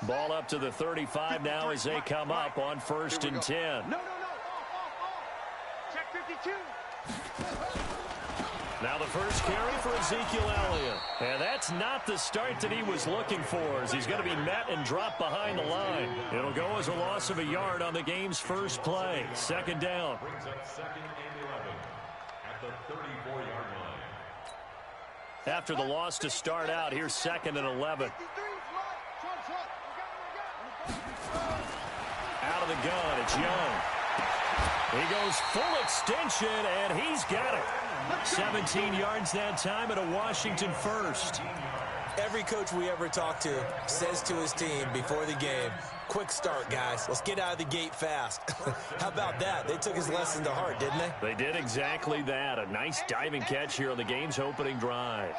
Ball up to the 35 now as they come up on 1st and 10. No. Check 52. Now the first carry for Ezekiel Elliott. And that's not the start that he was looking for, as he's going to be met and dropped behind the line. It'll go as a loss of a yard on the game's first play. 2nd down. Brings up 2nd and 11 at the 34-yard line. After the loss to start out, here's 2nd and 11. Out of the gun, it's Young. He goes full extension, and he's got it. 17 yards that time at a Washington first. Every coach we ever talk to says to his team before the game, quick start, guys. Let's get out of the gate fast. How about that? They took his lesson to heart, didn't they? They did exactly that. A nice diving catch here on the game's opening drive.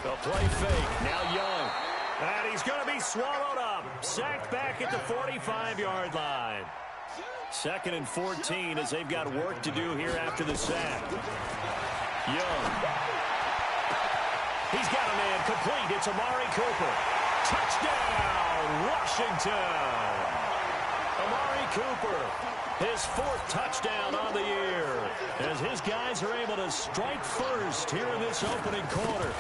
The play fake. Now Young. And he's going to be swallowed up. Sacked back at the 45-yard line. 2nd and 14 as they've got work to do here after the sack. Young. He's got a man complete. It's Amari Cooper. Touchdown, Washington. Amari Cooper, his 4th touchdown on the year, as his guys are able to strike first here in this opening quarter.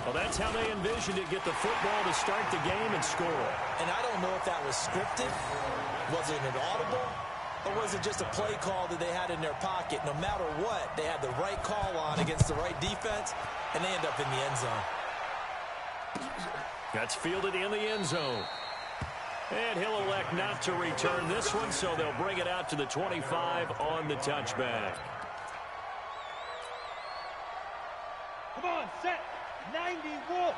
Well, that's how they envisioned it, get the football to start the game and score. And I don't know if that was scripted. Was it an audible? Or was it just a play call that they had in their pocket? No matter what, they had the right call on against the right defense, and they end up in the end zone. That's fielded in the end zone. And he'll elect not to return this one, so they'll bring it out to the 25 on the touchback. Come on, set. 90 Wolf.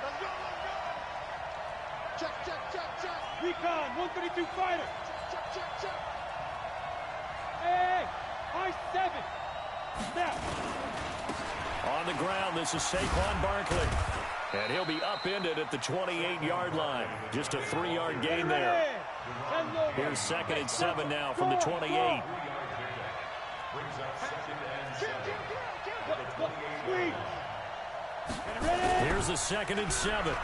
Let's go. Check. Recon, 132 fighter. Check. Hey, I-7. Snap. On the ground, this is Saquon Barkley. And he'll be upended at the 28-yard line. Just a 3-yard gain there. Here's 2nd and 7 now from the 28. Here's the 2nd and 7.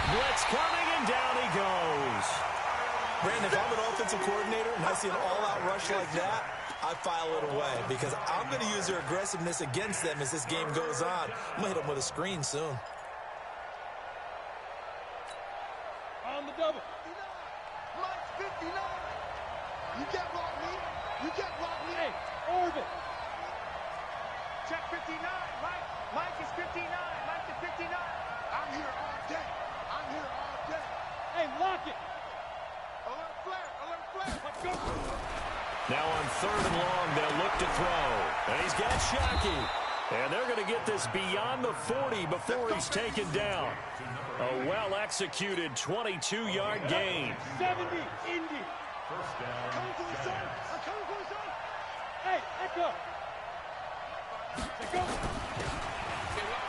Blitz coming, and down he goes. Brandon, if I'm an offensive coordinator and I see an all-out rush like that, I file it away because I'm going to use their aggressiveness against them as this game goes on. I'm going to hit them with a screen soon. On the double. Mike's 59. You can't block me. Hey, orbit. Check 59. Mike is 59. Mike is 59. I'm here all day. Hey, lock it. Alert flare. Let's go. Now on 3rd and long, they'll look to throw. And he's got Shockey. And they're going to get this beyond the 40 before he's taken down. A well-executed 22-yard gain. 70, Indy. First down. I'm coming for the son. Hey, Echo.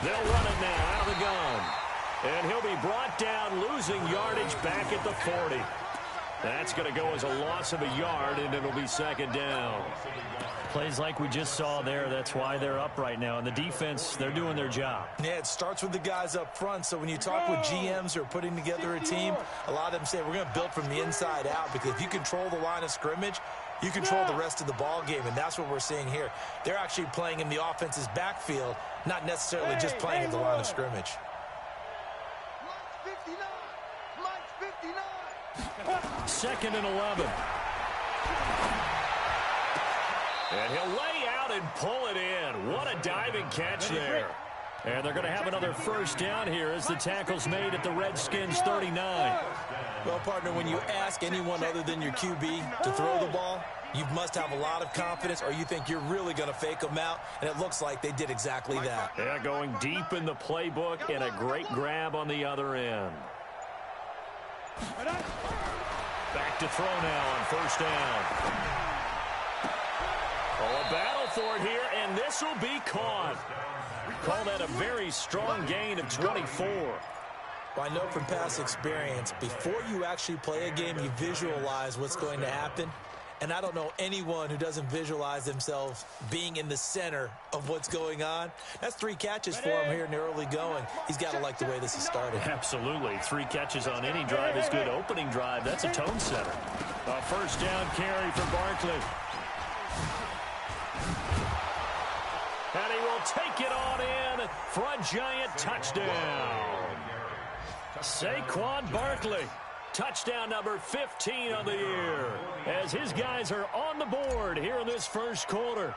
They'll run it now out of the gun. And he'll be brought down, losing yardage back at the 40. That's going to go as a loss of a yard, and it'll be 2nd down. Plays like we just saw there, that's why they're up right now. And the defense, they're doing their job. Yeah, it starts with the guys up front. So when you talk with GMs who are putting together a team, a lot of them say we're going to build from the inside out, because if you control the line of scrimmage, you control the rest of the ball game, and that's what we're seeing here. They're actually playing in the offense's backfield, not necessarily just playing at the line of scrimmage. 2nd and 11. And he'll lay out and pull it in. What a diving catch there. And they're going to have another first down here as the tackle's made at the Redskins 39. Well, partner, when you ask anyone other than your QB to throw the ball, you must have a lot of confidence, or you think you're really going to fake them out, and it looks like they did exactly that. Yeah, going deep in the playbook, and a great grab on the other end. Back to throw now on first down. Oh, a battle for it here, and this will be caught. Call that a very strong gain of 24. Well, I know from past experience, before you actually play a game, you visualize what's going to happen. And I don't know anyone who doesn't visualize themselves being in the center of what's going on. That's 3 catches for him here in the early going. He's got to like the way this is started. Absolutely. 3 catches on any drive is good. Opening drive, that's a tone setter. A first down carry for Barkley. And he will take it on in for a giant touchdown. Saquon Barkley. Touchdown number 15 on the year as his guys are on the board here in this first quarter.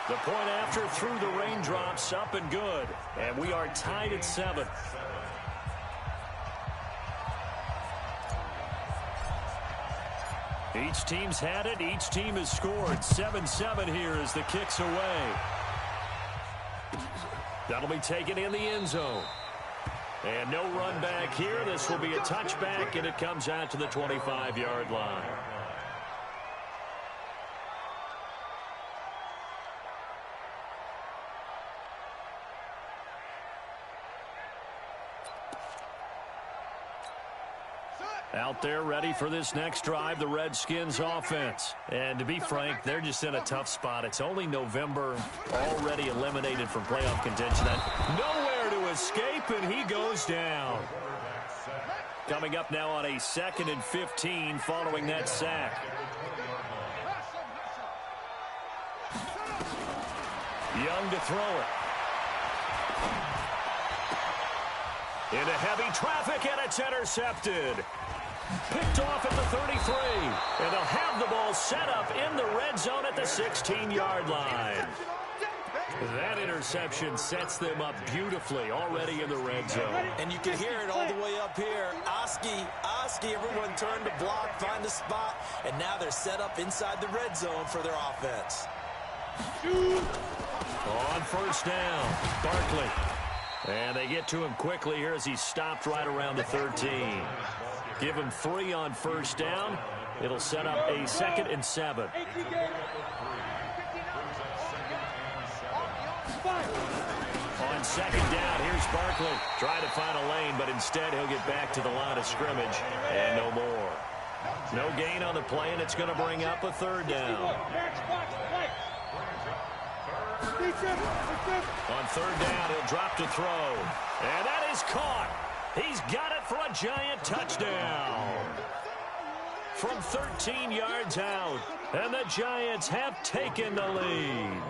The point after through the raindrops, up and good. And we are tied at 7. Each team's had it. Each team has scored. 7-7 here as the kick's away. That'll be taken in the end zone. And no run back here. This will be a touchback, and it comes out to the 25-yard line. Out there ready for this next drive, the Redskins offense. And to be frank, they're just in a tough spot. It's only November, already eliminated from playoff contention. Nowhere to escape, and he goes down. Coming up now on a 2nd and 15 following that sack. Young to throw it. Into heavy traffic, and it's intercepted. Picked off at the 33, and they'll have the ball set up in the red zone at the 16-yard line. That interception sets them up beautifully already in the red zone. And you can hear it all the way up here. Oski, everyone turned to block, find the spot, and now they're set up inside the red zone for their offense. On first down, Barkley. And they get to him quickly here as he's stopped right around the 13. Give him 3 on first down. It'll set up a 2nd and 7. On second down, here's Barkley. Trying to find a lane, but instead he'll get back to the line of scrimmage. And no more. No gain on the play, and it's going to bring up a 3rd down. On 3rd down, he'll drop to throw. And that is caught. He's got it for a giant touchdown. From 13 yards out. And the Giants have taken the lead.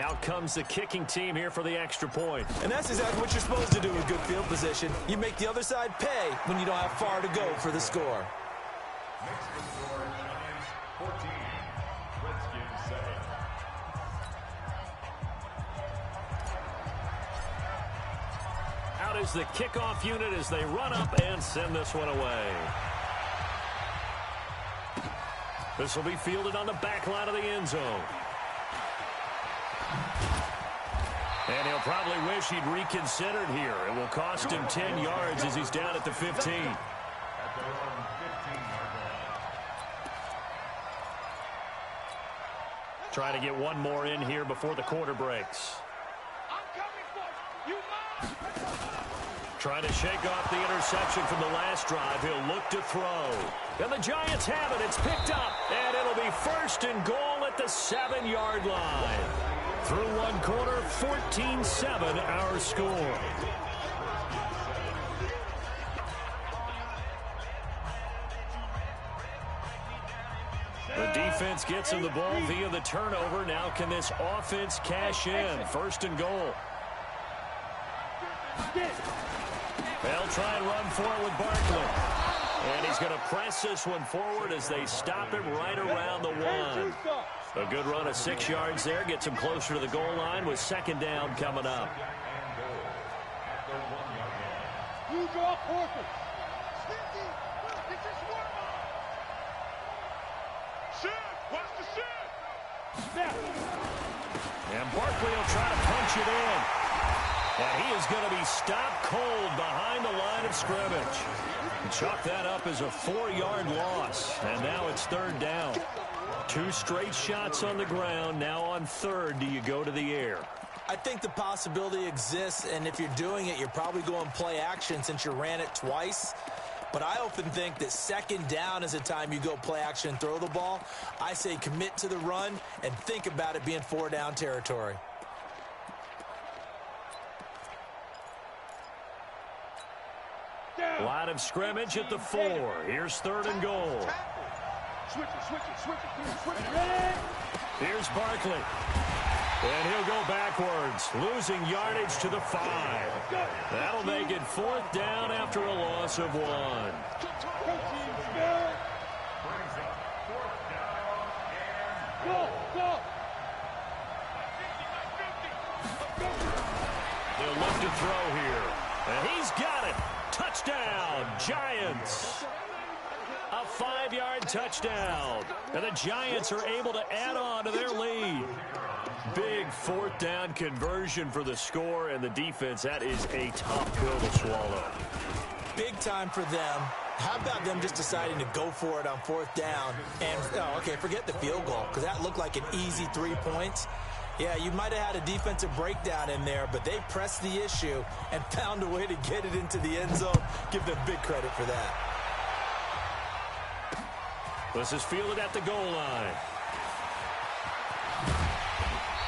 Out comes the kicking team here for the extra point. And that's exactly what you're supposed to do with good field position. You make the other side pay when you don't have far to go for the score. Next to score, Giants 14, Redskins 7. Out is the kickoff unit as they run up and send this one away. This will be fielded on the back line of the end zone. And he'll probably wish he'd reconsidered here. It will cost him 10 yards as he's down at the 15. Trying to get one more in here before the quarter breaks. Trying to shake off the interception from the last drive. He'll look to throw. And the Giants have it. It's picked up. And it'll be 1st and goal at the 7-yard line. Through one quarter, 14-7 our score. The defense gets him the ball via the turnover. Now can this offense cash in? 1st and goal. They'll try and run forward with Barkley. And he's going to press this one forward as they stop him right around the 1. A good run of 6 yards there. Gets him closer to the goal line with 2nd down coming up. You draw perfect. Watch the shit. And Barkley will try to punch it in. And he is going to be stopped cold behind the line of scrimmage. Chalk that up as a 4-yard loss. And now it's 3rd down. 2 straight shots on the ground. Now on 3rd, do you go to the air? I think the possibility exists, and if you're doing it, you're probably going play action since you ran it twice. But I often think that second down is a time you go play action and throw the ball. I say commit to the run and think about it being 4-down territory. Line of scrimmage at the 4. Here's 3rd and goal. Switch it. Here's Barkley. And he'll go backwards, losing yardage to the 5. That'll make it 4th down after a loss of 1. Go. They'll look to throw here. And he's got it. Touchdown, Giants. A 5-yard touchdown. And the Giants are able to add on to their lead. Big 4th down conversion for the score, and the defense, that is a tough pill to swallow. Big time for them. How about them just deciding to go for it on 4th down? And, forget the field goal, because that looked like an easy 3 points. Yeah, you might have had a defensive breakdown in there, but they pressed the issue and found a way to get it into the end zone. Give them big credit for that. This is fielded at the goal line.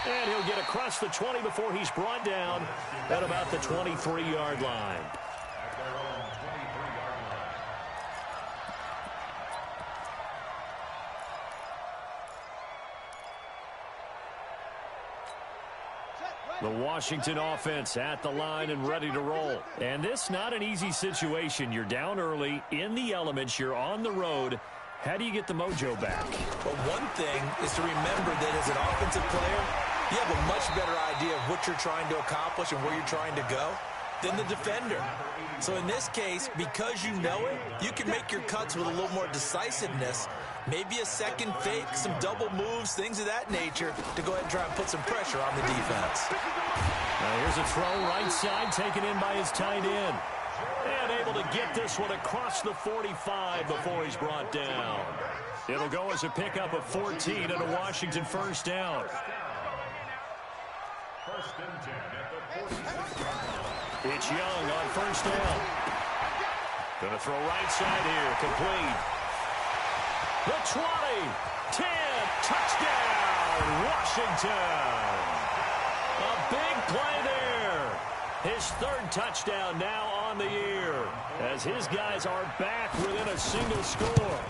And he'll get across the 20 before he's brought down at about the 23-yard line. The Washington offense at the line and ready to roll. And this not an easy situation. You're down early, in the elements, you're on the road. How do you get the mojo back? Well, one thing is to remember that as an offensive player, you have a much better idea of what you're trying to accomplish and where you're trying to go than the defender. So in this case, because you know it, you can make your cuts with a little more decisiveness. Maybe a second fake, some double moves, things of that nature to go ahead and try and put some pressure on the defense. Now here's a throw right side, taken in by his tight end. And able to get this one across the 45 before he's brought down. It'll go as a pickup of 14 and a Washington 1st down. It's Young on 1st down. Gonna throw right side here, complete. The 20, 10, touchdown, Washington. A big play there. His 3rd touchdown now on the year as his guys are back within a single score.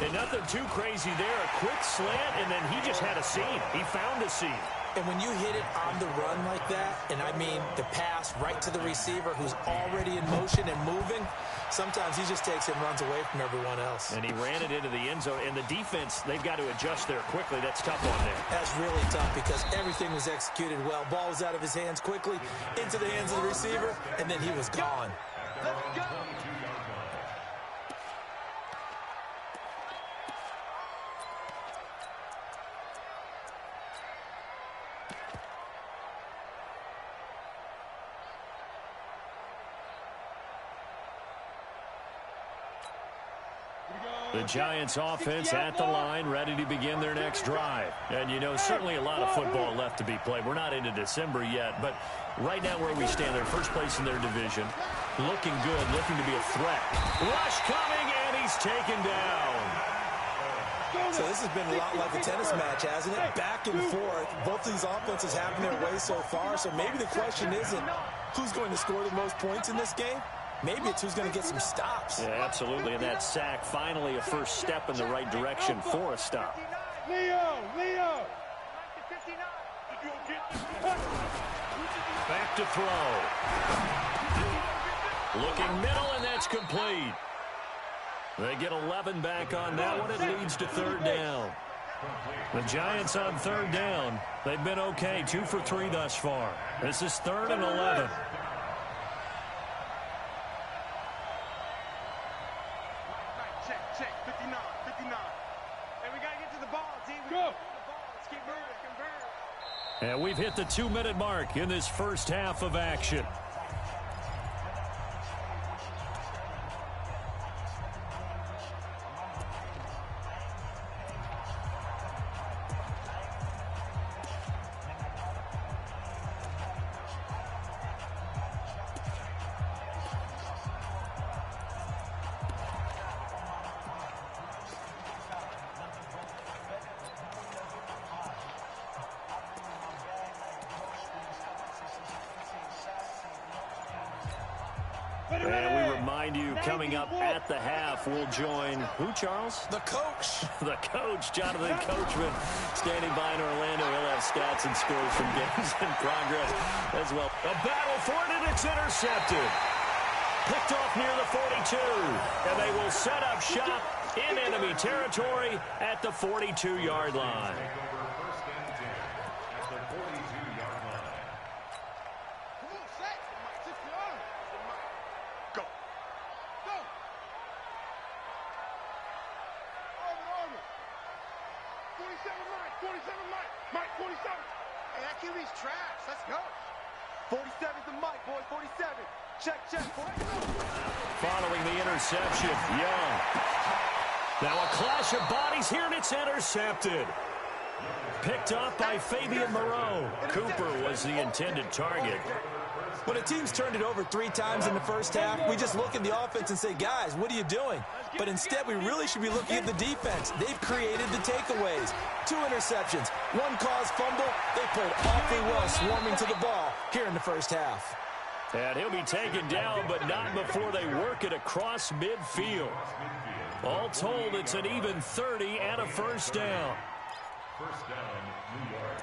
And nothing too crazy there. A quick slant, and then he just had a seam. He found a seam. And when you hit it on the run like that, and I mean the pass right to the receiver who's already in motion and moving, sometimes he just takes it and runs away from everyone else. And he ran it into the end zone. And the defense, they've got to adjust there quickly. That's tough on them. That's really tough because everything was executed well. Ball was out of his hands quickly, into the hands of the receiver, and then he was gone. Let's go. The Giants offense at the line, ready to begin their next drive. And, you know, certainly a lot of football left to be played. We're not into December yet, but right now where we stand, they're first place in their division. Looking good, looking to be a threat. Rush coming, and he's taken down. So this has been a lot like a tennis match, hasn't it? Back and forth. Both of these offenses having their way so far. So maybe the question isn't who's going to score the most points in this game. Maybe it's who's going to get some stops. Yeah, absolutely. And that sack, finally a first step in the right direction for a stop. Leo! Back to throw. Looking middle, and that's complete. They get 11 back on that one. It leads to 3rd down. The Giants on 3rd down. They've been okay, 2 for 3 thus far. This is 3rd and 11. Check, 59. And we got to get to the ball, team. Go! Let's keep moving, convert. And we've hit the 2-minute mark in this first half of action. And we remind you, coming up at the half, we'll join who, Charles? The coach. The coach, Jonathan Coachman, standing by in Orlando. He'll have stats and scores from games in progress as well. A battle for it, and it's intercepted. Picked off near the 42, and they will set up shop in enemy territory at the 42-yard line. Mike, 47. Hey, that QB's trash. Let's go. 47's the Mike, boys. 47. Check. Following the interception, Young. Now a clash of bodies here, and it's intercepted. Picked up by Fabian Moreau. Cooper was the intended target. When a team's turned it over 3 times in the first half, we just look at the offense and say, guys, what are you doing? But instead, we really should be looking at the defense. They've created the takeaways. 2 interceptions, 1 caused fumble. They played awfully well swarming to the ball here in the first half. And he'll be taken down, but not before they work it across midfield. All told, it's an even 30 and a first down. First down, New York.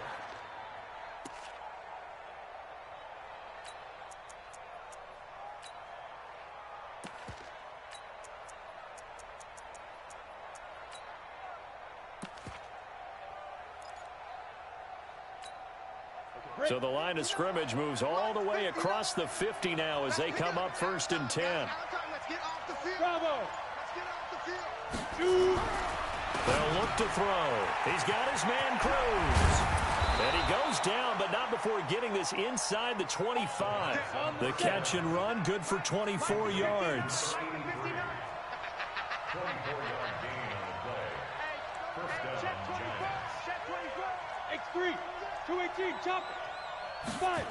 So the line of scrimmage moves all the way across the 50 now as they come up 1st and 10. Bravo. They'll look to throw. He's got his man Cruz. And he goes down, but not before getting this inside the 25. The catch and run, good for 24 yards. 24-yard gain on the play. First down, Giants. X3. 218. Chop. 5.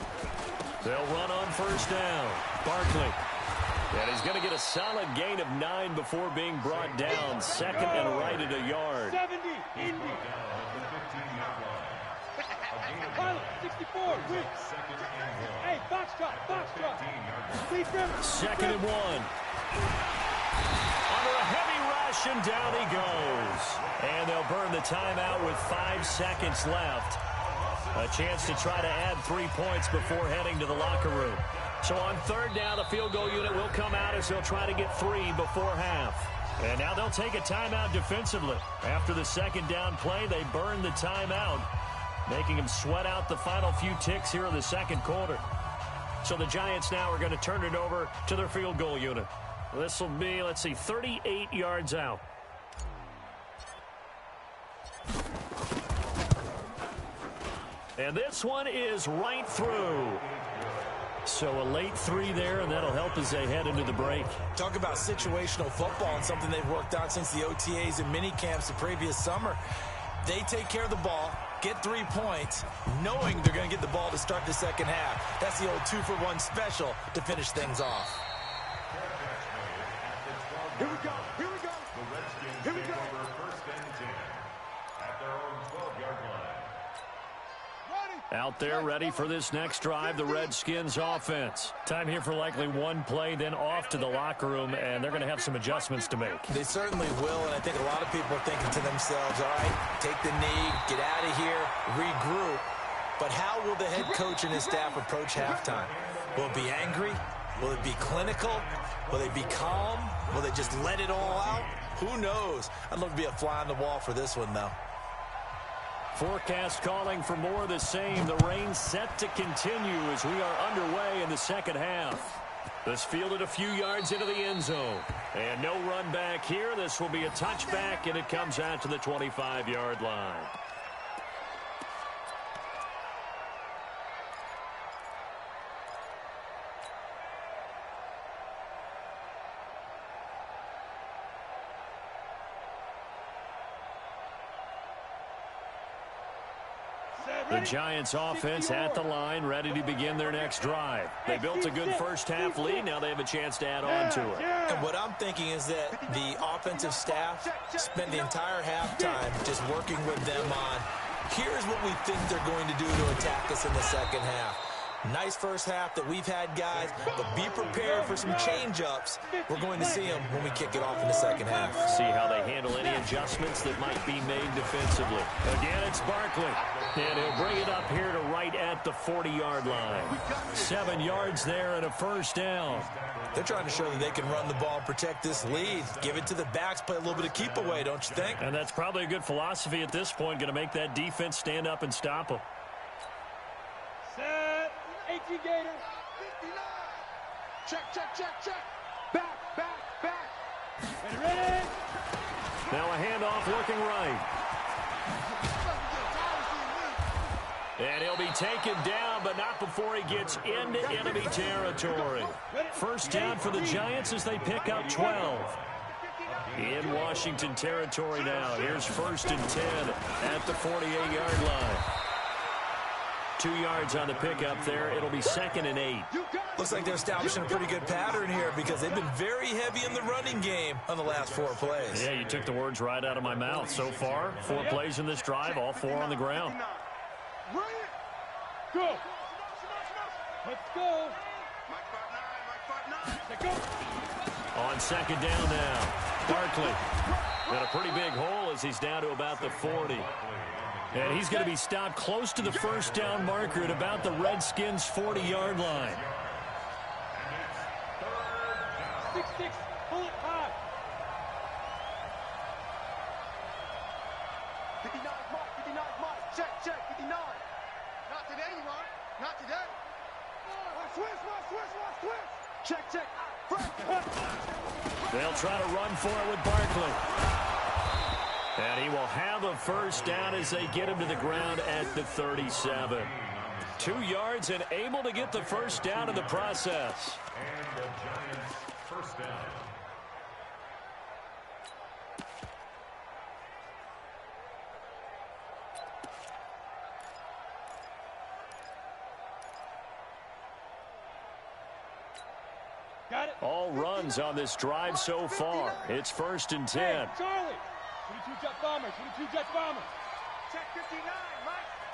They'll run on first down. Barkley. And he's going to get a solid gain of 9 before being brought down. 2nd and right at a yard. 70. Indy. Pilot. 64. Win. Hey, box drop. 2nd and 1. Under a heavy rush, and down he goes. And they'll burn the timeout with 5 seconds left. A chance to try to add 3 points before heading to the locker room. So on 3rd down, the field goal unit will come out as they'll try to get 3 before half. And now they'll take a timeout defensively. After the 2nd down play, they burn the timeout, making them sweat out the final few ticks here in the 2nd quarter. So the Giants now are going to turn it over to their field goal unit. This will be, 38 yards out. And this one is right through. So a late 3 there, and that'll help as they head into the break. Talk about situational football and something they've worked on since the OTAs and mini camps the previous summer. They take care of the ball, get 3 points, knowing they're going to get the ball to start the 2nd half. That's the old 2-for-1 special to finish things off. Here we go. The Redskins take over 1st and 10 at their own 12-yard line. Out there ready for this next drive, the Redskins offense. Time here for likely 1 play, then off to the locker room, and they're going to have some adjustments to make. They certainly will, and I think a lot of people are thinking to themselves, all right, take the knee, get out of here, regroup. But how will the head coach and his staff approach halftime? Will it be angry? Will it be clinical? Will they be calm? Will they just let it all out? Who knows? I'd love to be a fly on the wall for this one, though. Forecast calling for more of the same. The rain set to continue as we are underway in the 2nd half. This fielded a few yards into the end zone. And no run back here. This will be a touchback, and it comes out to the 25-yard line. The Giants offense at the line, ready to begin their next drive. They built a good first half lead. Now they have a chance to add on to it. And what I'm thinking is that the offensive staff spent the entire halftime just working with them on, here's what we think they're going to do to attack us in the 2nd half. Nice first half that we've had, guys, but be prepared for some change-ups. We're going to see them when we kick it off in the second half. See how they handle any adjustments that might be made defensively. Again, it's Barkley, and he'll bring it up here to right at the 40-yard line. 7 yards there and a first down. They're trying to show that they can run the ball and protect this lead. Give it to the backs, play a little bit of keep away, don't you think? And that's probably a good philosophy at this point, going to make that defense stand up and stop them. Set. 18 Gator. 59. Check, check, check, check. Back, back, back. Ready, ready. Now a handoff looking right. And he'll be taken down, but not before he gets into enemy territory. First down for the Giants as they pick up 12. In Washington territory now. Here's 1st and 10 at the 48-yard line. 2 yards on the pickup there. It'll be 2nd and 8. Looks like they're establishing a pretty good pattern here because they've been very heavy in the running game on the last 4 plays. Yeah, you took the words right out of my mouth. So far, 4 plays in this drive, all 4 on the ground. Go. Let's go. Let's go. On 2nd down now, Barkley. Got a pretty big hole as he's down to about the 40. And he's going to be stopped close to the first down marker at about the Redskins' 40-yard line. 6-6. Pull it high. 59 mark. 59 mark. Check, check. 59. Not today, Mark. Not today. Switch. Check, check. They'll try to run for it with Barkley. And he will have a first down as they get him to the ground at the 37. 2 yards and able to get the first down in the process. And the Giants' first down. Got it. All runs on this drive so far. It's 1st and 10. Hey, Charlie. 22 Jet Bomber. 22 Jet Bomber. Check 59.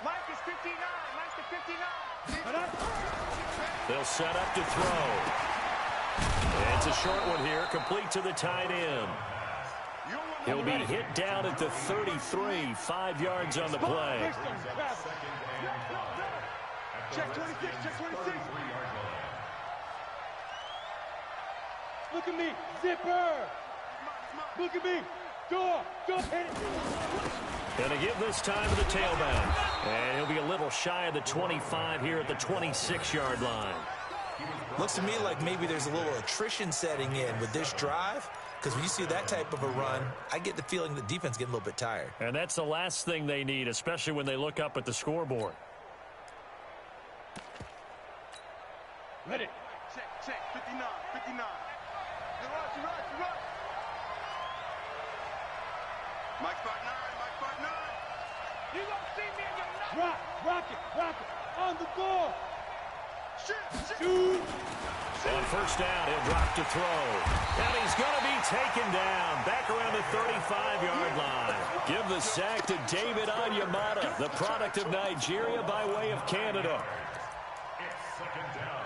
Mike is 59. Mike's the 59. They'll set up to throw. It's a short one here, complete to the tight end. He'll be hit down at the 33, 5 yards on the play. Check 26. Check 26. Look at me. Zipper. Look at me. Go, hit it. Gonna give this time to the tailback. And he'll be a little shy of the 25 here at the 26-yard line. Looks to me like maybe there's a little attrition setting in with this drive, because when you see that type of a run, I get the feeling the defense getting a little bit tired. And that's the last thing they need, especially when they look up at the scoreboard. Ready. Check, 59. You run. Mike spot 9. You don't see me in your nut. Rock it. On the ball. Shoot. On first down, he'll drop to throw. And he's going to be taken down back around the 35-yard line. Give the sack to David Onyemata, the product of Nigeria by way of Canada. It's 2nd down.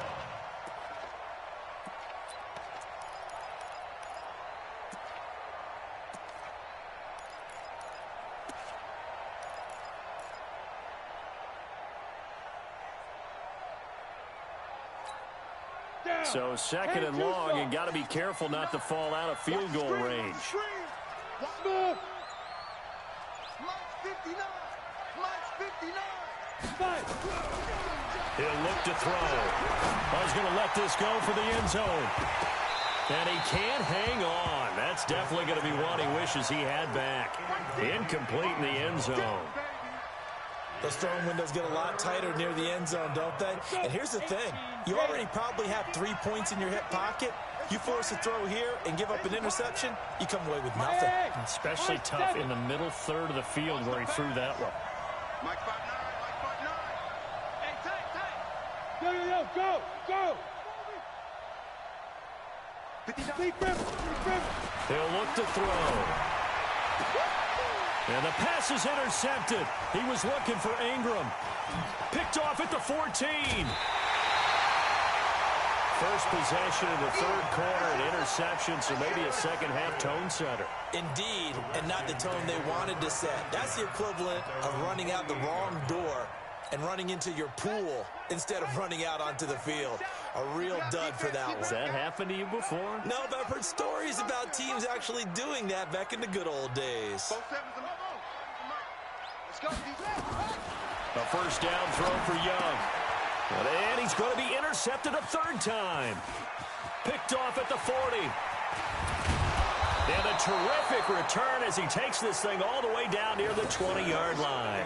So 2nd and long, and got to be careful not to fall out of field goal range. Move. Mike's 59. He'll look to throw. He's going to let this go for the end zone. And he can't hang on. That's definitely going to be one he wishes he had back. Incomplete in the end zone. Those throwing windows get a lot tighter near the end zone, don't they? And here's the thing. You already probably have 3 points in your hip pocket. You force a throw here and give up an interception, you come away with nothing. Especially tough in the middle third of the field where he threw that one. Mike spot 9. Hey, tight. Go. 59. He'll look to throw. And the pass is intercepted. He was looking for Ingram. Picked off at the 14. first possession in the third quarter, an interception, so maybe a second-half tone setter. Indeed, and not the tone they wanted to set. That's the equivalent of running out the wrong door and running into your pool instead of running out onto the field. A real dud for that one. Has that happened to you before? No, but I've heard stories about teams actually doing that back in the good old days. A first down throw for Young. And he's going to be intercepted a third time. Picked off at the 40. And a terrific return as he takes this thing all the way down near the 20-yard line.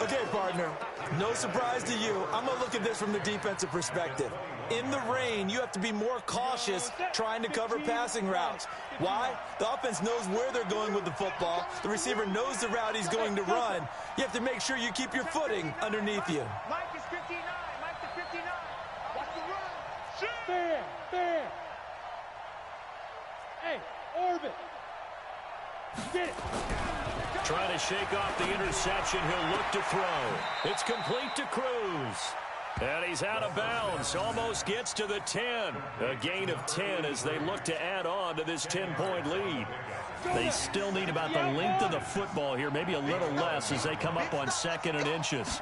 Okay, partner, no surprise to you. I'm going to look at this from the defensive perspective. In the rain, you have to be more cautious trying to cover passing routes. Why? The offense knows where they're going with the football. The receiver knows the route he's going to run. You have to make sure you keep your footing underneath you. Mike is 59. Mike to 59. Watch the run. Shoot. Fair. Hey, orbit. Get it. Trying to shake off the interception. He'll look to throw. It's complete to Cruz. And he's out of bounds. Almost gets to the 10. A gain of 10 as they look to add on to this 10-point lead. They still need about the length of the football here, maybe a little less as they come up on 2nd and inches.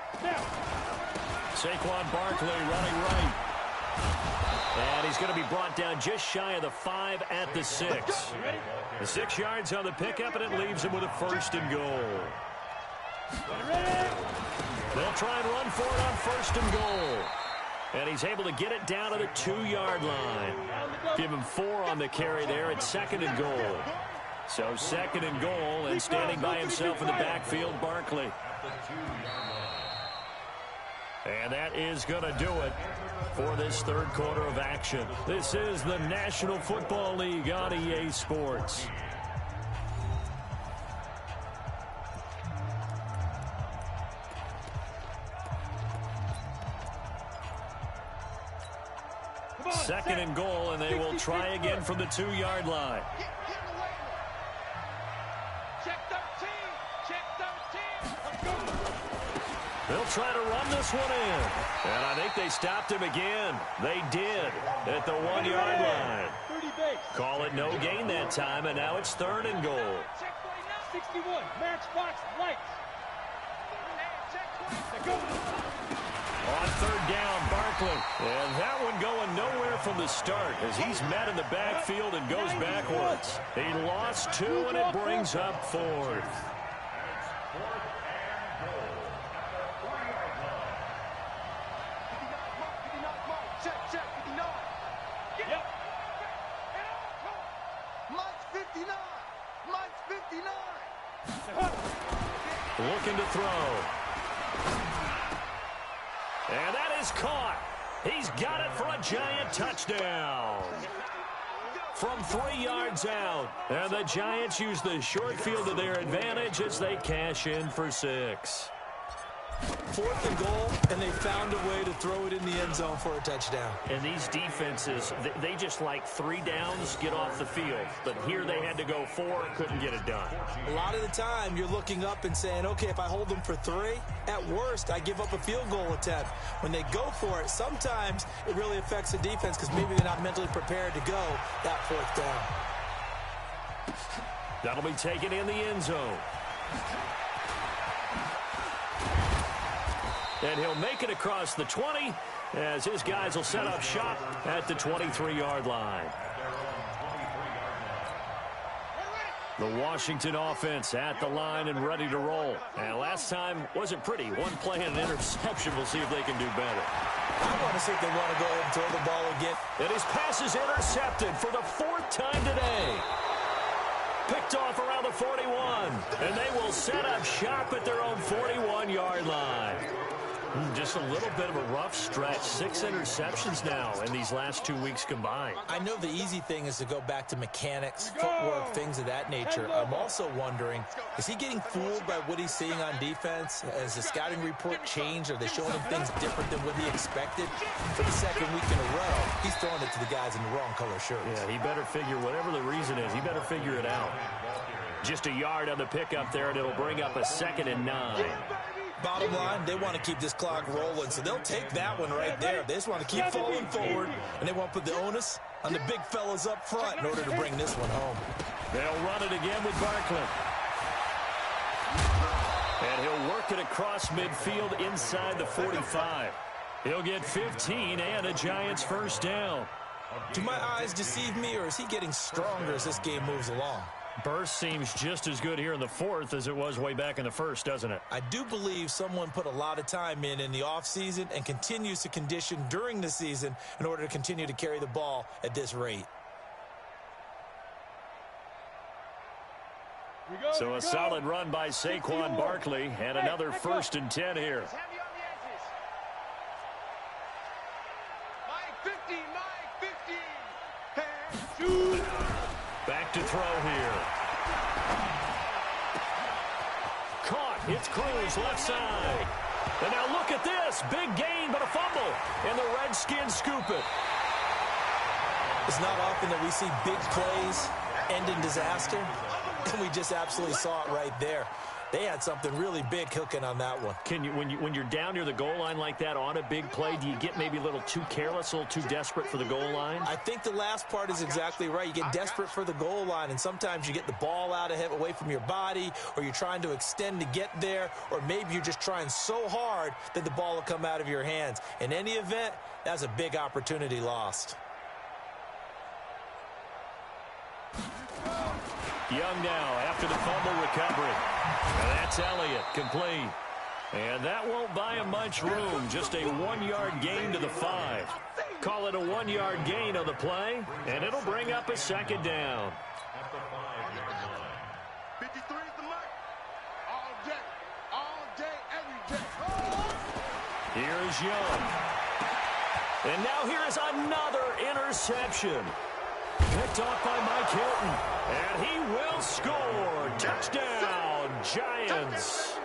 Saquon Barkley running right. And he's going to be brought down just shy of the 5 at the 6. The 6 yards on the pickup, and it leaves him with a first and goal. They'll try and run for it on 1st and goal. And he's able to get it down to the 2-yard line. Give him 4 on the carry there at 2nd and goal. So 2nd and goal, and standing by himself in the backfield, Barkley. And that is going to do it for this third quarter of action. This is the National Football League on EA Sports. Second and goal, and they will try again from the 2-yard line. Check 13. Check 13. They'll try to run this one in. And I think they stopped him again. They did at the 1-yard line. 30 base. Call it no gain that time, and now it's 3rd and goal. Check 61. Matchbox lights. Check 20. Go. On 3rd down, Barkley. And that one going nowhere from the start as he's met in the backfield and goes backwards. He lost 2, and it brings up 4th. Check 59. Yep. Mike's 59. Mike's 59. Looking to throw. And that is caught. He's got it for a giant touchdown. From 3 yards out. And the Giants use the short field to their advantage as they cash in for 6. 4th and goal, and they found a way to throw it in the end zone for a touchdown. And these defenses, they just like 3 downs, get off the field. But here they had to go 4, couldn't get it done. A lot of the time, you're looking up and saying, okay, if I hold them for 3, at worst, I give up a field goal attempt. When they go for it, sometimes it really affects the defense because maybe they're not mentally prepared to go that 4th down. That'll be taken in the end zone. And he'll make it across the 20 as his guys will set up shop at the 23-yard line. The Washington offense at the line and ready to roll. And last time wasn't pretty. 1 play and an interception. We'll see if they can do better. I want to see if they want to go ahead and throw the ball again. And his pass is intercepted for the 4th time today. Picked off around the 41. And they will set up shop at their own 41-yard line. Just a little bit of a rough stretch. 6 interceptions now in these last 2 weeks combined. I know the easy thing is to go back to mechanics, footwork, things of that nature. I'm also wondering, is he getting fooled by what he's seeing on defense? Has the scouting report changed? Are they showing him things different than what he expected? For the 2nd week in a row, he's throwing it to the guys in the wrong color shirts. Yeah, he better figure, whatever the reason is, he better figure it out. Just a yard on the pickup there, and it'll bring up a 2nd and 9. Bottom line, they want to keep this clock rolling, so they'll take that one right there. They just want to keep falling forward, and they want to put the onus on the big fellas up front in order to bring this one home. They'll run it again with Barkley. And he'll work it across midfield inside the 45. He'll get 15 and a Giants first down. Do my eyes deceive me, or is he getting stronger as this game moves along? Burst seems just as good here in the fourth as it was way back in the first, doesn't it? I do believe someone put a lot of time in the offseason and continues to condition during the season in order to continue to carry the ball at this rate. So a solid run by Saquon Barkley and another 1st and 10 here. Back to throw here. Caught. It's Cruz left side. And now look at this. Big gain, but a fumble. And the Redskins scoop it. It's not often that we see big plays end in disaster. And we just absolutely saw it right there. They had something really big cooking on that one. Can you, when you're down near the goal line like that on a big play, do you get maybe a little too careless, a little too desperate for the goal line? I think the last part is exactly right. You get desperate for the goal line, and sometimes you get the ball out ahead, away from your body, or you're trying to extend to get there, or maybe you're just trying so hard that the ball will come out of your hands. In any event, that's a big opportunity lost. Young now after the fumble recovery. And that's Elliott, complete. And that won't buy him much room. Just a 1-yard gain to the 5. Call it a 1-yard gain on the play, and it'll bring up a 2nd down. At the 5-yard line. 53 is the mark. All day, every day. Here's Young. And now here is another interception. Picked off by Mike Hilton. And he will score. Touchdown, Giants.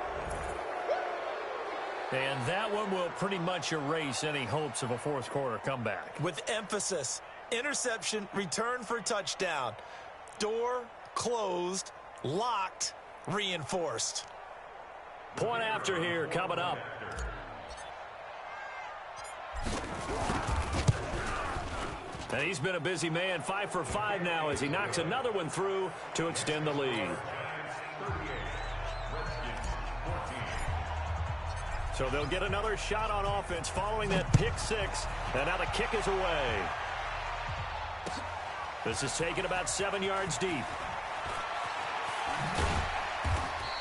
And that one will pretty much erase any hopes of a fourth quarter comeback. With emphasis, interception, return for touchdown. Door closed, locked, reinforced. Point after here coming up. And he's been a busy man, 5 for 5 now as he knocks another one through to extend the lead. So they'll get another shot on offense following that pick 6. And now the kick is away. This is taken about 7 yards deep.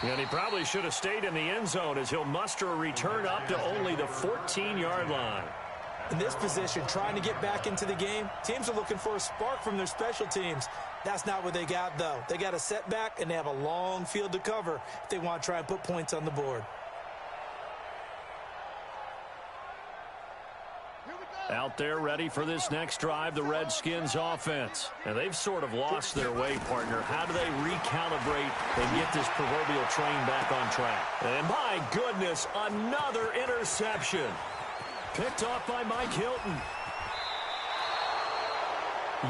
And he probably should have stayed in the end zone as he'll muster a return up to only the 14-yard line. In this position, trying to get back into the game, teams are looking for a spark from their special teams. That's not what they got, though. They got a setback, and they have a long field to cover if they want to try and put points on the board. Out there ready for this next drive, the Redskins offense. And they've sort of lost their way, partner. How do they recalibrate and get this proverbial train back on track? And my goodness, another interception. Picked off by Mike Hilton.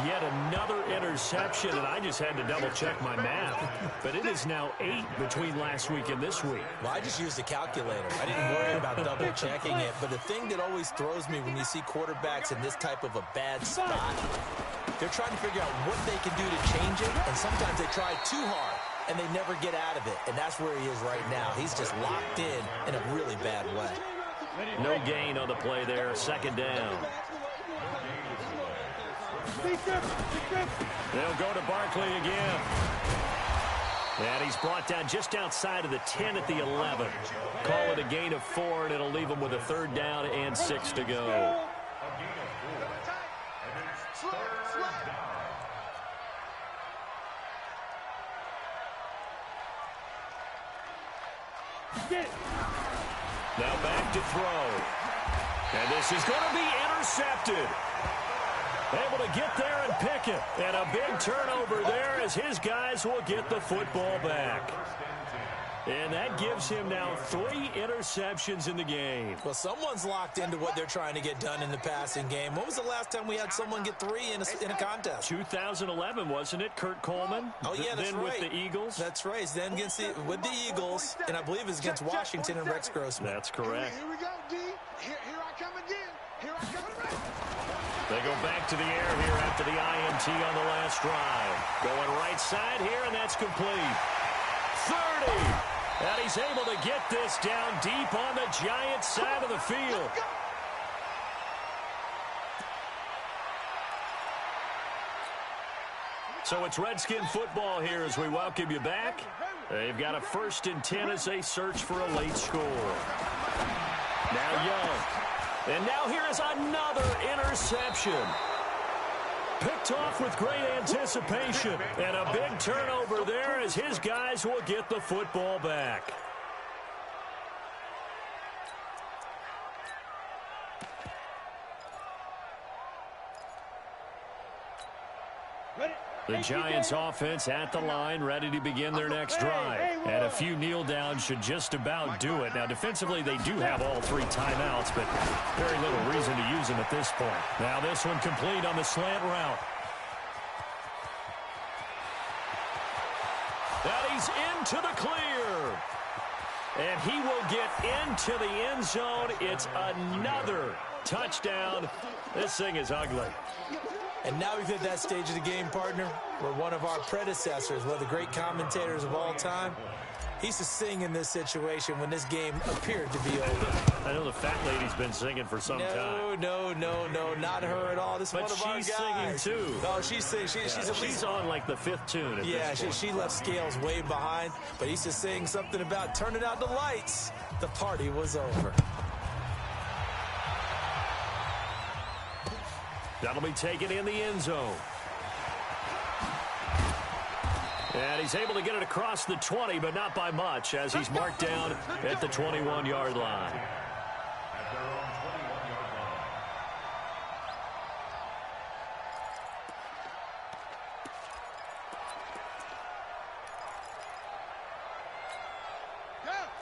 Yet another interception, and I just had to double-check my math. But it is now 8 between last week and this week. Well, I just used a calculator. I didn't worry about double-checking it. But the thing that always throws me when you see quarterbacks in this type of a bad spot, they're trying to figure out what they can do to change it, and sometimes they try too hard, and they never get out of it. And that's where he is right now. He's just locked in a really bad way. No gain on the play there. 2nd down. They'll go to Barkley again. And he's brought down just outside of the 10 at the 11. Call it a gain of 4, and it'll leave him with a 3rd down and 6 to go. Now back to throw. And this is going to be intercepted. Able to get there and pick it. And a big turnover there as his guys will get the football back. And that gives him now 3 interceptions in the game. Well, someone's locked into what they're trying to get done in the passing game. When was the last time we had someone get 3 in a contest? 2011, wasn't it, Kurt Coleman? Oh, yeah, that's then right. With the Eagles? That's right. Then with the Eagles, and I believe it's against Washington and Rex Grossman. That's correct. Here we go, D. Here I come again. Here I come again. They go back to the air here after the INT on the last drive. Going right side here, and that's complete. 30. And he's able to get this down deep on the Giants side of the field. So it's Redskin football here as we welcome you back. They've got a 1st and 10 as they search for a late score. Now Young. And now here is another interception. Picked off with great anticipation. And a big turnover there as his guys will get the football back. The Giants offense at the line, ready to begin their next drive. And a few kneel downs should just about do it. Now, defensively, they do have all 3 timeouts, but very little reason to use them at this point. Now, this one complete on the slant route. And he's into the clear. And he will get into the end zone. It's another touchdown. This thing is ugly. And now we've hit that stage of the game, partner, where one of our predecessors, one of the great commentators of all time, he used to sing in this situation when this game appeared to be over. I know the fat lady's been singing for some time. No, not her at all. This is one of our guys. But she's singing, too. No, she's singing. She's on, like, the 5th tune at this point. She left Scales way behind, but he used to sing something about turning out the lights. The party was over. That'll be taken in the end zone. And he's able to get it across the 20, but not by much, as he's marked down at the 21-yard line. At their own 21-yard line.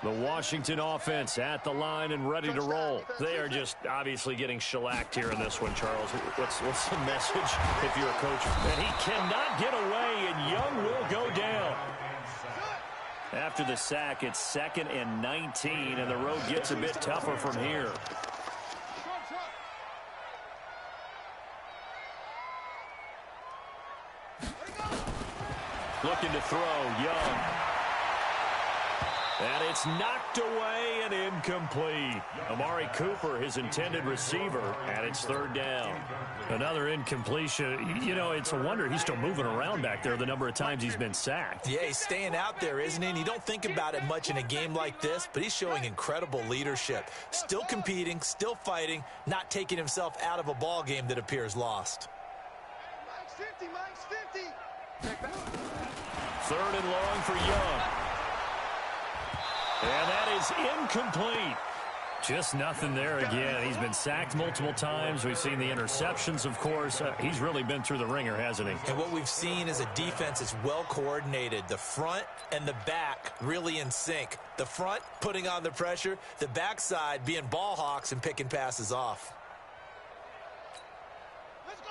The Washington offense at the line and ready to roll. They are just obviously getting shellacked here in this one, Charles. What's the message if you're a coach? And he cannot get away, and Young will go down. After the sack, it's 2nd and 19, and the road gets a bit tougher from here. Looking to throw, Young. And it's knocked away and incomplete. Amari Cooper, his intended receiver, and it's 3rd down. Another incompletion. You know, it's a wonder he's still moving around back there the number of times he's been sacked. Yeah, he's staying out there, isn't he? And you don't think about it much in a game like this, but he's showing incredible leadership. Still competing, still fighting, not taking himself out of a ball game that appears lost. Mike's 50. 3rd and long for Young. And that is incomplete. Just nothing there again. He's been sacked multiple times. We've seen the interceptions, of course. He's really been through the ringer, hasn't he? And what we've seen is a defense that's well coordinated. The front and the back really in sync. The front putting on the pressure. The backside being ball hawks and picking passes off.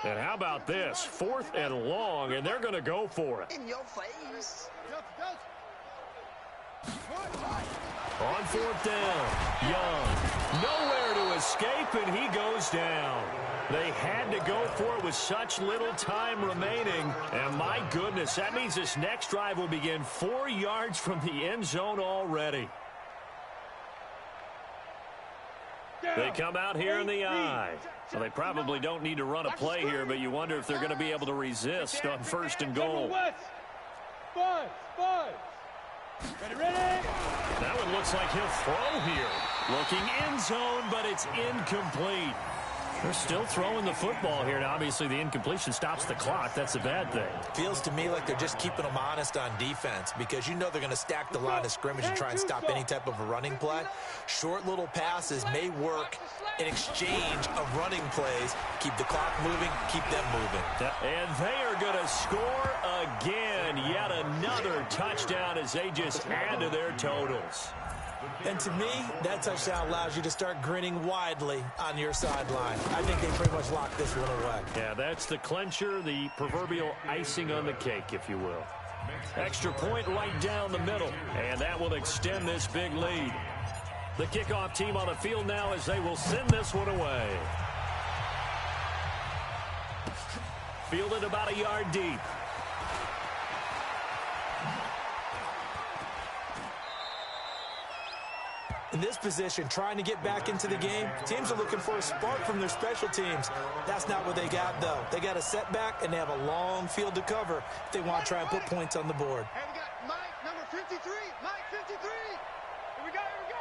And how about this? 4th and long, and they're going to go for it. In your face. On 4th down, Young. Nowhere to escape, and he goes down. They had to go for it with such little time remaining. And my goodness, that means this next drive will begin 4 yards from the end zone already. They come out here in the eye. Well, they probably don't need to run a play here, but you wonder if they're going to be able to resist on 1st and goal. Ready? That one looks like he'll throw here. Looking end zone, but it's incomplete. They're still throwing the football here, and obviously the incompletion stops the clock. That's a bad thing. Feels to me like they're just keeping them honest on defense because you know they're going to stack the line of scrimmage and try and stop any type of a running play. Short little passes may work in exchange of running plays. Keep the clock moving, keep them moving. And they are going to score again. Yet another touchdown as they just add to their totals. And to me, that touchdown allows you to start grinning widely on your sideline. I think they pretty much locked this one away. Yeah, that's the clincher, the proverbial icing on the cake, if you will. Extra point right down the middle, and that will extend this big lead. The kickoff team on the field now as they will send this one away. Fielded about a yard deep. In this position, trying to get back into the game, teams are looking for a spark from their special teams. That's not what they got, though. They got a setback, and they have a long field to cover if they want to try and put points on the board. And we got Mike, number 53. Mike, 53. Here we go, here we go.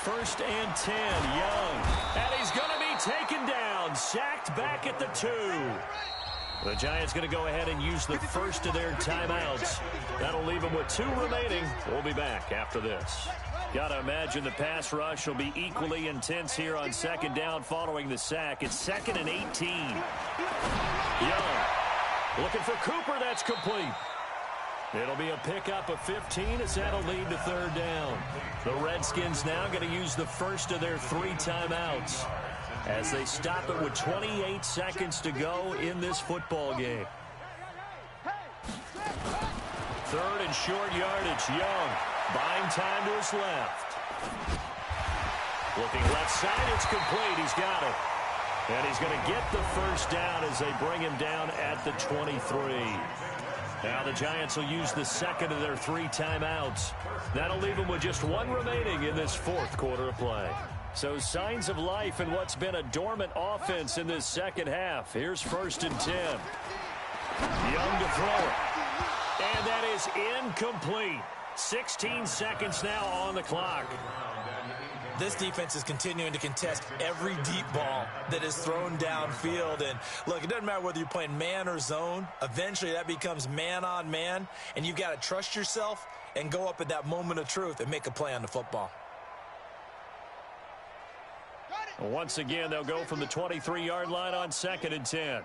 First and 10, Young. And he's going to be taken down, sacked back at the 2. The Giants going to go ahead and use the first of their timeouts. That'll leave them with 2 remaining. We'll be back after this. Got to imagine the pass rush will be equally intense here on second down following the sack. It's 2nd and 18. Young looking for Cooper. That's complete. It'll be a pickup of 15 as that'll lead to third down. The Redskins now going to use the first of their 3 timeouts as they stop it with 28 seconds to go in this football game. 3rd and short yardage. Young buying time to his left. Looking left side, it's complete. He's got it. And he's going to get the first down as they bring him down at the 23. Now the Giants will use the second of their 3 timeouts. That'll leave them with just 1 remaining in this 4th quarter of play. So signs of life in what's been a dormant offense in this second half. Here's 1st and 10. Young to throw it. And that is incomplete. 16 seconds now on the clock. This defense is continuing to contest every deep ball that is thrown downfield. And look, it doesn't matter whether you're playing man or zone. Eventually that becomes man on man. And you've got to trust yourself and go up at that moment of truth and make a play on the football. Once again, they'll go from the 23-yard line on 2nd and 10.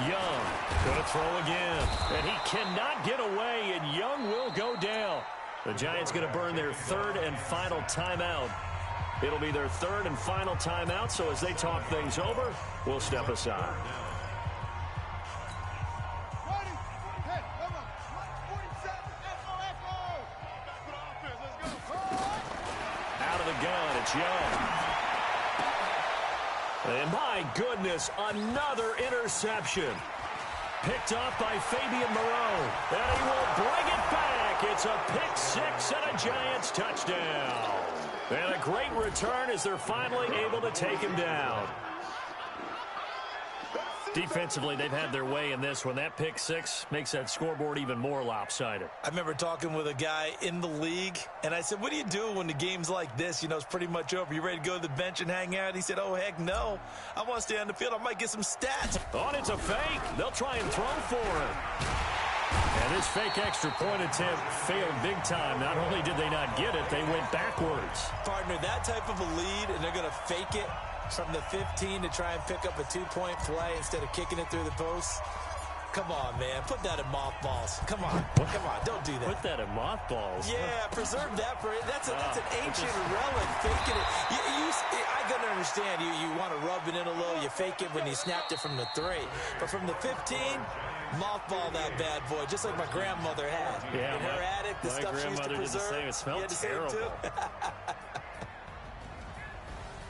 Young going to throw again. And he cannot get away, and Young will go down. The Giants going to burn their 3rd and final timeout. It'll be their 3rd and final timeout, so as they talk things over, we'll step aside. Out of the gun, it's Young. And my goodness, another interception. Picked off by Fabian Moreau. And he will bring it back. It's a pick 6 and a Giants touchdown. And a great return as they're finally able to take him down. Defensively, they've had their way in this one. That pick 6 makes that scoreboard even more lopsided. I remember talking with a guy in the league, and I said, what do you do when the game's like this? You know, it's pretty much over. You ready to go to the bench and hang out? He said, oh, heck no. I want to stay on the field. I might get some stats. Oh, it's a fake. They'll try and throw for him. And this fake extra point attempt failed big time. Not only did they not get it, they went backwards. Partner, that type of a lead, and they're going to fake it from the 15 to try and pick up a 2-point play instead of kicking it through the post. Come on, man. Put that in mothballs. Come on. Come on. Don't do that. Put that in mothballs? Yeah, preserve that for it. That's an ancient relic. Faking it. I got to understand. You want to rub it in a little. You fake it when you snapped it from the 3. But from the 15, mothball that bad boy, just like my grandmother had. Yeah, in her attic, the stuff she used to preserve. It smelled terrible.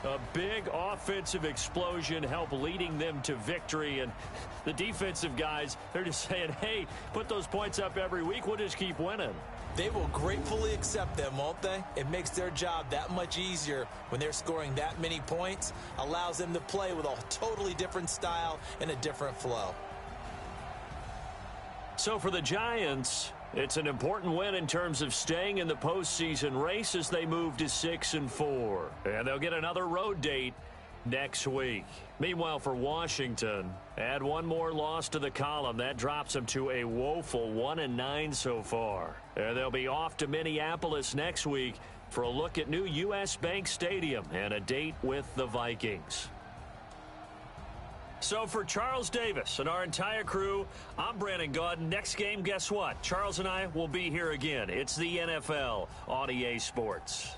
A big offensive explosion helped leading them to victory. And the defensive guys, they're just saying, hey, put those points up every week. We'll just keep winning. They will gratefully accept them, won't they? It makes their job that much easier when they're scoring that many points. Allows them to play with a totally different style and a different flow. So for the Giants, it's an important win in terms of staying in the postseason race as they move to 6-4. And they'll get another road date next week. Meanwhile, for Washington, add one more loss to the column. That drops them to a woeful 1-9 so far. And they'll be off to Minneapolis next week for a look at new U.S. Bank Stadium and a date with the Vikings. So for Charles Davis and our entire crew, I'm Brandon Gaudin. Next game, guess what? Charles and I will be here again. It's the NFL on EA Sports.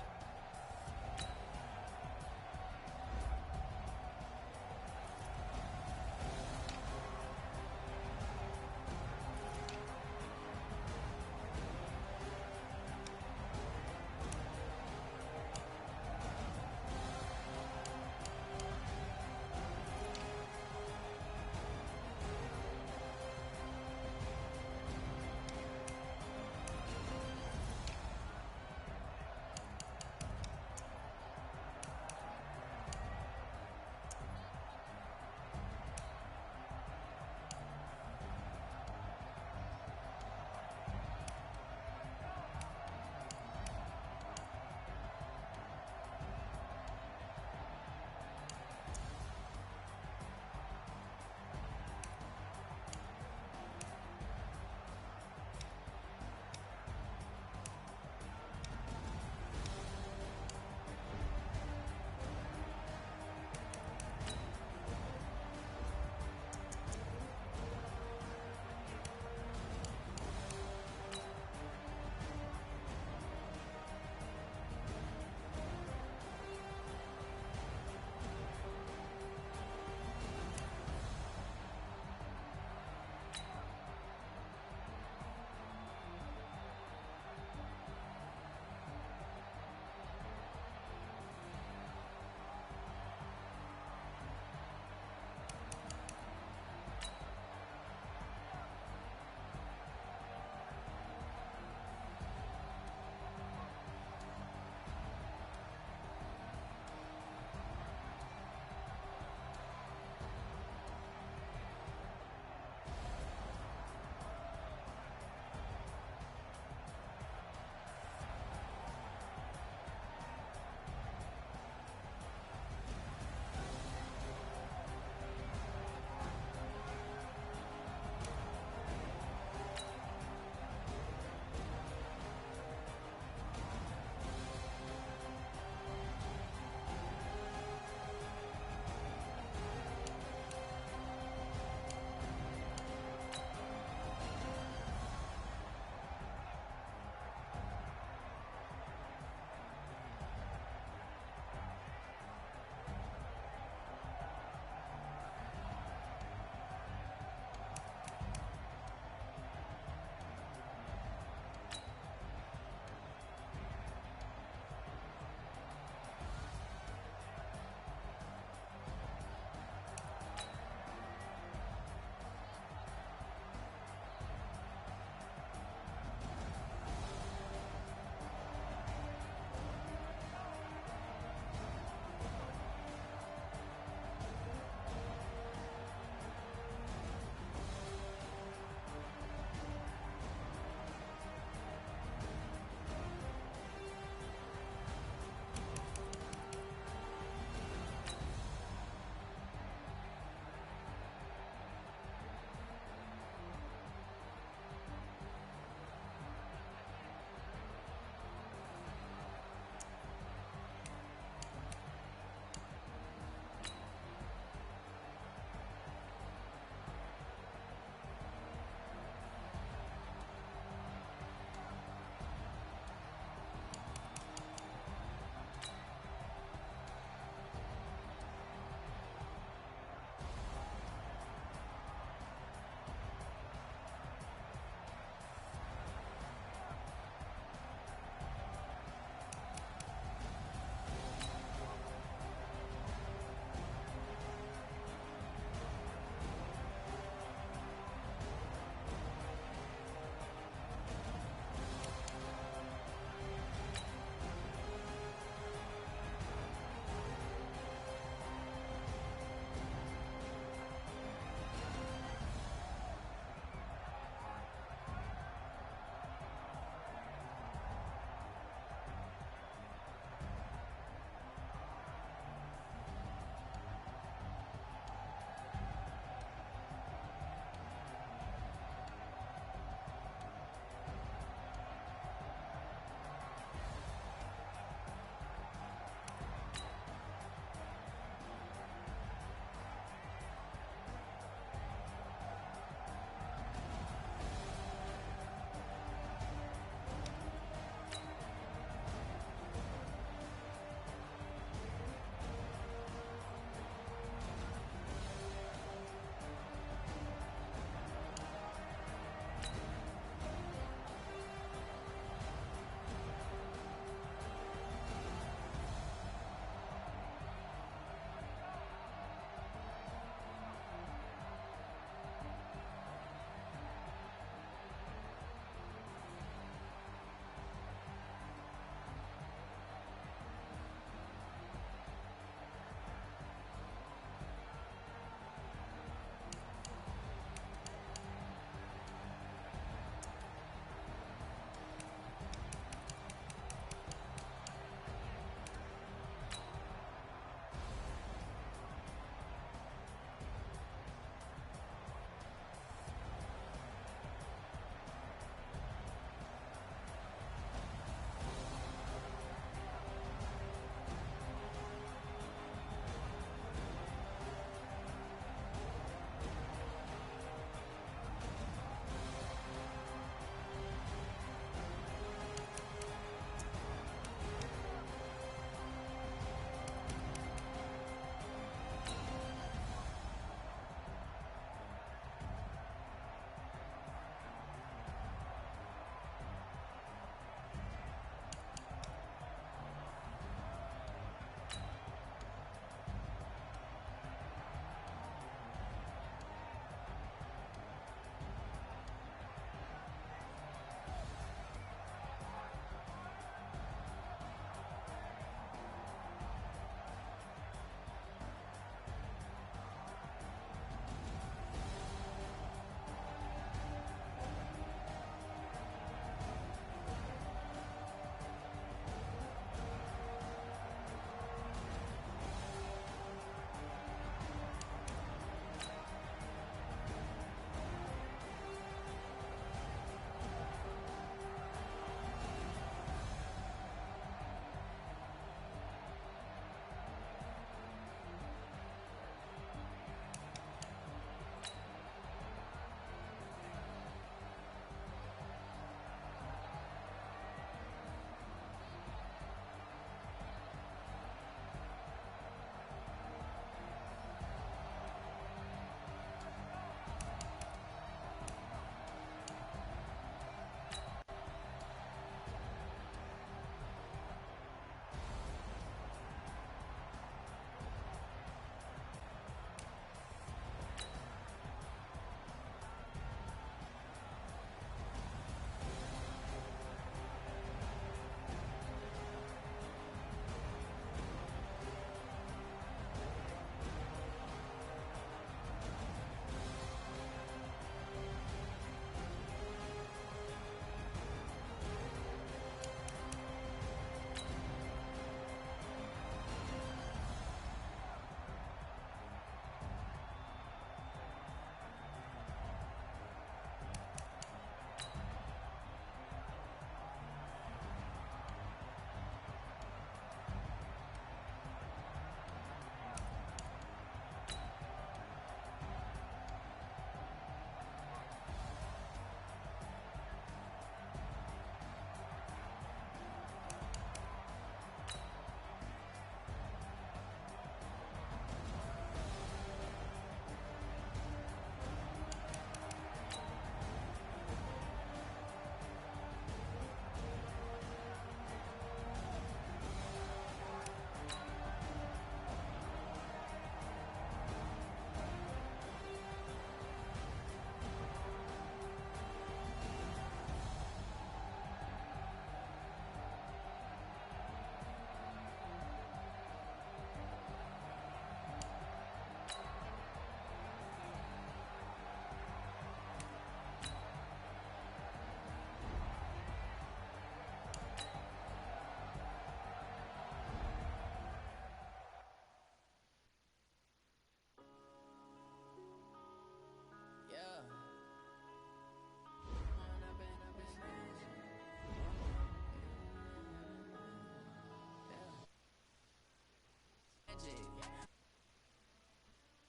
magic.